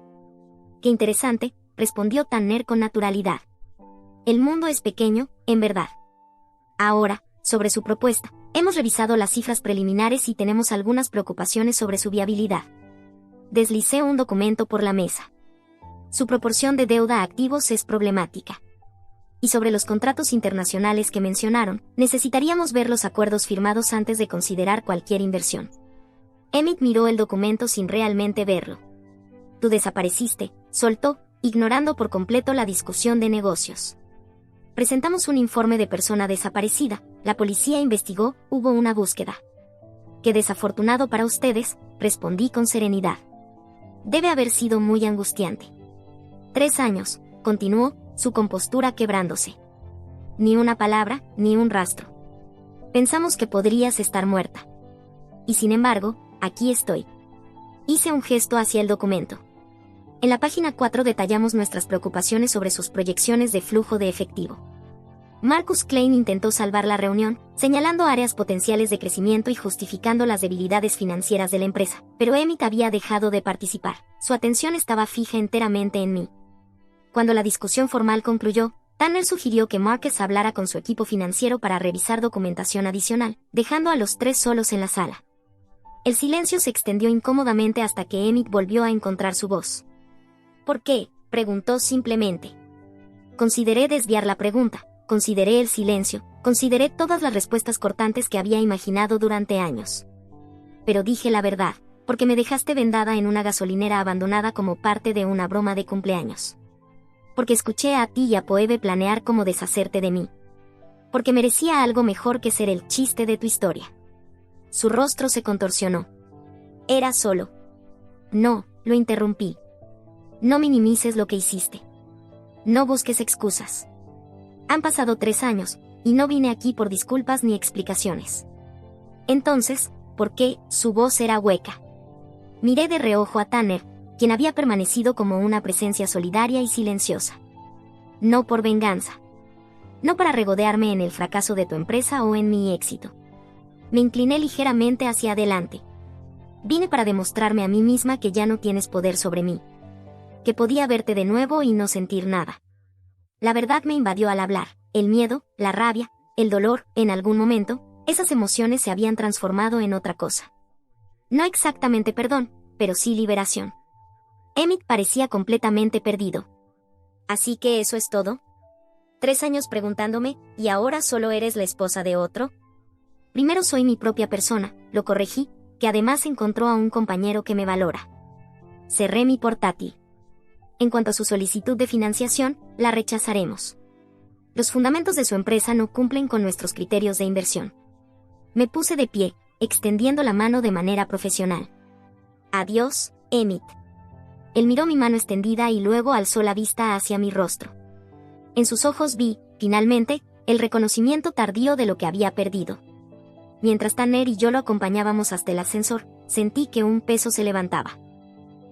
Qué interesante, respondió Tanner con naturalidad. El mundo es pequeño, en verdad. Ahora, sobre su propuesta, hemos revisado las cifras preliminares y tenemos algunas preocupaciones sobre su viabilidad. Deslicé un documento por la mesa. Su proporción de deuda a activos es problemática. Y sobre los contratos internacionales que mencionaron, necesitaríamos ver los acuerdos firmados antes de considerar cualquier inversión. Emmett miró el documento sin realmente verlo. Tú desapareciste, soltó, ignorando por completo la discusión de negocios. Presentamos un informe de persona desaparecida, la policía investigó, hubo una búsqueda. Qué desafortunado para ustedes, respondí con serenidad. Debe haber sido muy angustiante. 3 años, continuó, su compostura quebrándose. Ni una palabra, ni un rastro. Pensamos que podrías estar muerta. Y sin embargo, aquí estoy. Hice un gesto hacia el documento. En la página 4 detallamos nuestras preocupaciones sobre sus proyecciones de flujo de efectivo. Marcus Klein intentó salvar la reunión, señalando áreas potenciales de crecimiento y justificando las debilidades financieras de la empresa, pero Emmett había dejado de participar. Su atención estaba fija enteramente en mí. Cuando la discusión formal concluyó, Tanner sugirió que Marcus hablara con su equipo financiero para revisar documentación adicional, dejando a los 3 solos en la sala. El silencio se extendió incómodamente hasta que Emmett volvió a encontrar su voz. ¿Por qué?, preguntó simplemente. Consideré desviar la pregunta, consideré el silencio, consideré todas las respuestas cortantes que había imaginado durante años. Pero dije la verdad, porque me dejaste vendada en una gasolinera abandonada como parte de una broma de cumpleaños. Porque escuché a ti y a Poebe planear cómo deshacerte de mí. Porque merecía algo mejor que ser el chiste de tu historia. Su rostro se contorsionó. Era solo. No, lo interrumpí. No minimices lo que hiciste. No busques excusas. Han pasado 3 años, y no vine aquí por disculpas ni explicaciones. Entonces, ¿por qué? Su voz era hueca. Miré de reojo a Tanner, quien había permanecido como una presencia solidaria y silenciosa. No por venganza. No para regodearme en el fracaso de tu empresa o en mi éxito. Me incliné ligeramente hacia adelante. Vine para demostrarme a mí misma que ya no tienes poder sobre mí. Que podía verte de nuevo y no sentir nada. La verdad me invadió al hablar. El miedo, la rabia, el dolor, en algún momento, esas emociones se habían transformado en otra cosa. No exactamente perdón, pero sí liberación. Emmett parecía completamente perdido. ¿Así que eso es todo? 3 años preguntándome, ¿y ahora solo eres la esposa de otro? Primero soy mi propia persona, lo corregí, que además encontró a un compañero que me valora. Cerré mi portátil. En cuanto a su solicitud de financiación, la rechazaremos. Los fundamentos de su empresa no cumplen con nuestros criterios de inversión. Me puse de pie, extendiendo la mano de manera profesional. Adiós, Emmett. Él miró mi mano extendida y luego alzó la vista hacia mi rostro. En sus ojos vi, finalmente, el reconocimiento tardío de lo que había perdido. Mientras Tanner y yo lo acompañábamos hasta el ascensor, sentí que un peso se levantaba.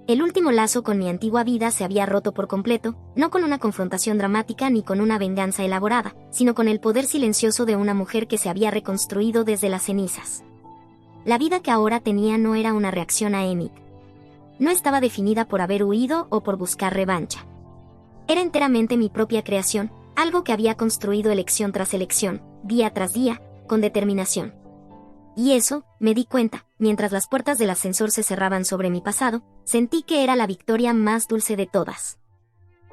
El último lazo con mi antigua vida se había roto por completo, no con una confrontación dramática ni con una venganza elaborada, sino con el poder silencioso de una mujer que se había reconstruido desde las cenizas. La vida que ahora tenía no era una reacción a Emmett. No estaba definida por haber huido o por buscar revancha. Era enteramente mi propia creación, algo que había construido elección tras elección, día tras día, con determinación. Y eso, me di cuenta, mientras las puertas del ascensor se cerraban sobre mi pasado, sentí que era la victoria más dulce de todas.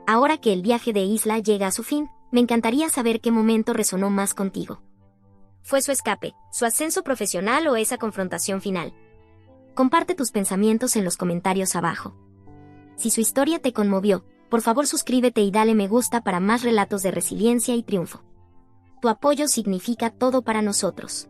Ahora que el viaje de Isla llega a su fin, me encantaría saber qué momento resonó más contigo. ¿Fue su escape, su ascenso profesional o esa confrontación final? Comparte tus pensamientos en los comentarios abajo. Si su historia te conmovió, por favor suscríbete y dale me gusta para más relatos de resiliencia y triunfo. Tu apoyo significa todo para nosotros.